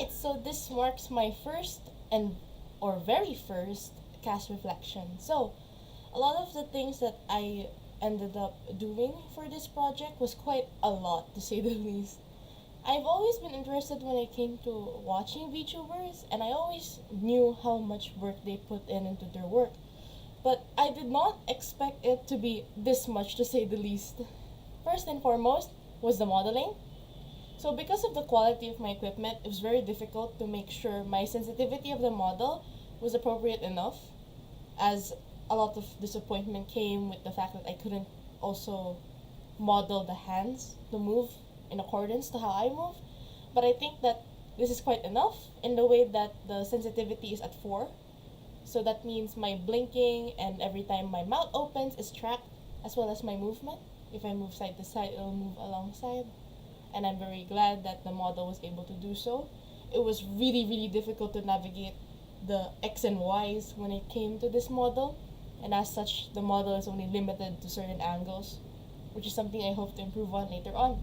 Alright, so this marks my first and or very first CAS reflection. So, a lot of the things that I ended up doing for this project was quite a lot, to say the least. I've always been interested when it came to watching VTubers, and I always knew how much work they put into their work. But I did not expect it to be this much, to say the least. First and foremost was the modeling. So because of the quality of my equipment, it was very difficult to make sure my sensitivity of the model was appropriate enough, as a lot of disappointment came with the fact that I couldn't also model the hands to move in accordance to how I move. But I think that this is quite enough in the way that the sensitivity is at 4. So that means my blinking and every time my mouth opens is tracked, as well as my movement. If I move side to side, it'll move alongside. And I'm very glad that the model was able to do so. It was really, really difficult to navigate the X and Y's when it came to this model, and as such, the model is only limited to certain angles, which is something I hope to improve on later on.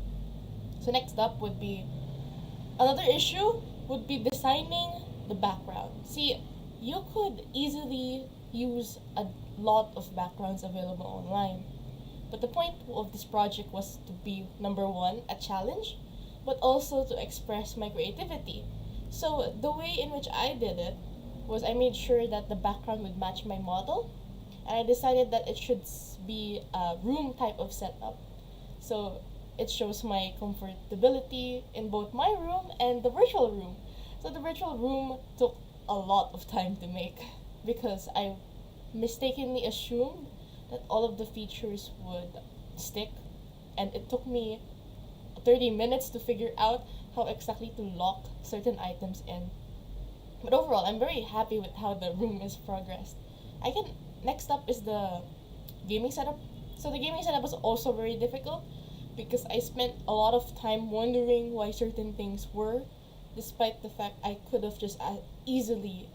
So next up would be, another issue would be designing the background. See, you could easily use a lot of backgrounds available online, but the point of this project was to be, number one, a challenge, but also to express my creativity. So the way in which I did it was I made sure that the background would match my model, and I decided that it should be a room type of setup. So it shows my comfortability in both my room and the virtual room. So the virtual room took a lot of time to make because I mistakenly assumed that all of the features would stick, and it took me 30 minutes to figure out how exactly to lock certain items in. But overall, I'm very happy with how the room is progressed. Next up is the gaming setup. So the gaming setup was also very difficult because I spent a lot of time wondering why certain things were, despite the fact I could have just easily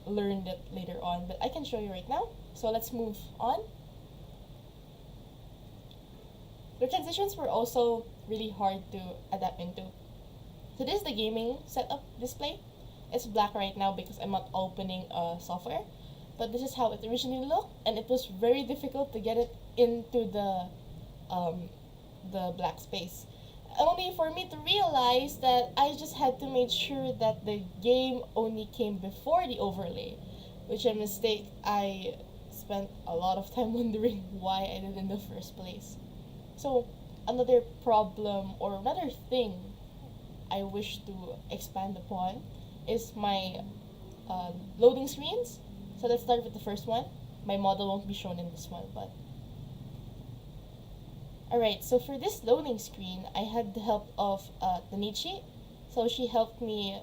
learned it later on. But I can show you right now. So let's move on. The transitions were also really hard to adapt into. So this is the gaming setup display. It's black right now because I'm not opening software, but this is how it originally looked, and it was very difficult to get it into the black space. Only for me to realize that I just had to make sure that the game only came before the overlay, which is a mistake I spent a lot of time wondering why I did in the first place. So another problem or another thing I wish to expand upon is my loading screens. So let's start with the first one. My model won't be shown in this one, but alright, so for this loading screen, I had the help of Tanichi. So she helped me,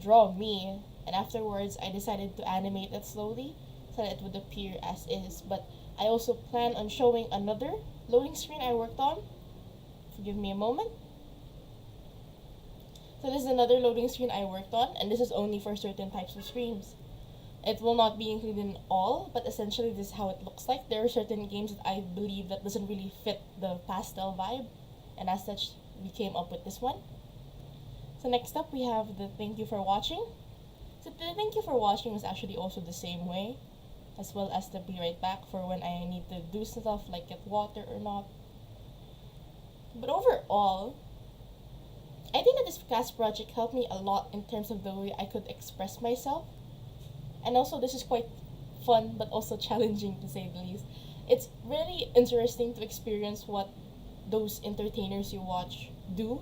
draw me, and afterwards I decided to animate it slowly so that it would appear as is. But I also plan on showing another loading screen I worked on. Give me a moment. So this is another loading screen I worked on, and this is only for certain types of screens. It will not be included in all, but essentially this is how it looks like. There are certain games that I believe that doesn't really fit the pastel vibe, and as such, we came up with this one. So next up, we have the thank you for watching. So the thank you for watching was actually also the same way, as well as the be right back for when I need to do stuff like get water or not. But overall, I think that this CAS project helped me a lot in terms of the way I could express myself. And also, this is quite fun, but also challenging to say the least. It's really interesting to experience what those entertainers you watch do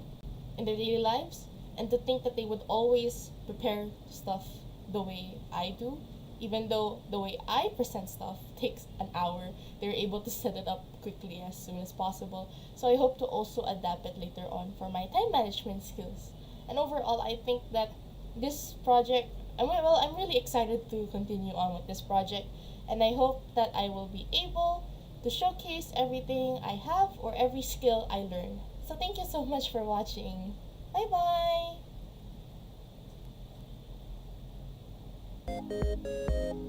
in their daily lives, and to think that they would always prepare stuff the way I do. Even though the way I present stuff takes an hour, they're able to set it up quickly as soon as possible. So I hope to also adapt it later on for my time management skills. And overall, I think that this project, I'm really excited to continue on with this project, and I hope that I will be able to showcase everything I have or every skill I learn. So thank you so much for watching. Bye bye!